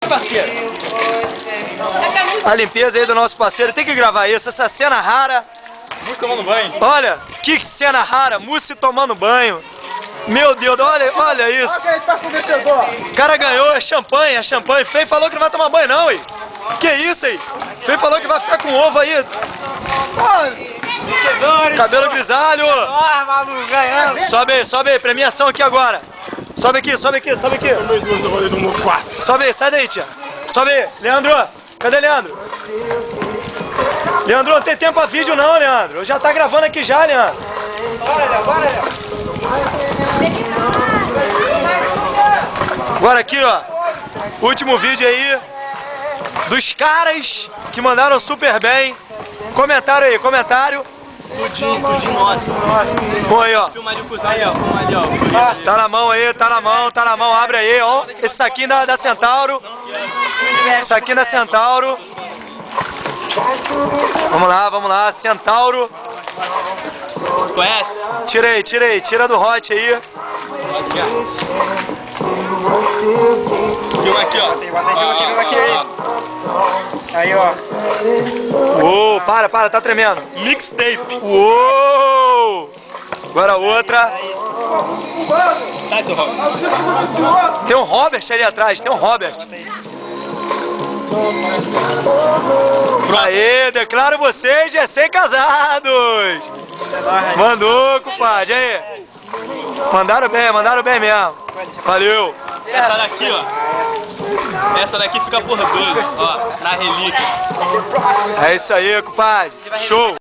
parceiro? A limpeza aí do nosso parceiro. Tem que gravar isso, essa cena rara. Música tomando banho. Olha, que cena rara, Mussi tomando banho. Meu Deus, olha isso. Olha quem tá com o vencedor. O cara ganhou, é champanhe. Fei falou que não vai tomar banho não, hein? Que isso aí? Fei falou que vai ficar com ovo aí. Vencedores. Cabelo grisalho. Ah, maluco, ganhamos. Sobe aí, premiação aqui agora. Sobe aqui. Sobe aí, sai daí, tia. Sobe aí, Leandro. Cadê Leandro? Leandro, não tem tempo pra vídeo não, Leandro. Eu já tá gravando aqui já, Leandro. Bora, Léo. Agora aqui, ó. Último vídeo aí dos caras que mandaram super bem. Comentário aí, comentário. Tudinho nosso. Bom aí, ó. Filma ali o cuzão aí, ó. Filma ali, ó. Tá na mão aí, tá na mão. Abre aí, ó. Esse saquinho da Centauro. Saquinho da Centauro. Vamos lá, Centauro. Conhece? Tira do hot aí. Aqui, ó. Filma aqui, ó. Filma aqui. Aí, ó. Uou, para, tá tremendo. Mixtape. Uou! Agora outra. Sai, seu Robert. Tem um Robert ali atrás, Aê, declaro vocês recém-casados. Mandou, compadre, aí. Mandaram bem mesmo. Valeu. Essa daqui, ó. Essa daqui fica por 12, ó. Na relíquia. É isso aí, compadre. Show.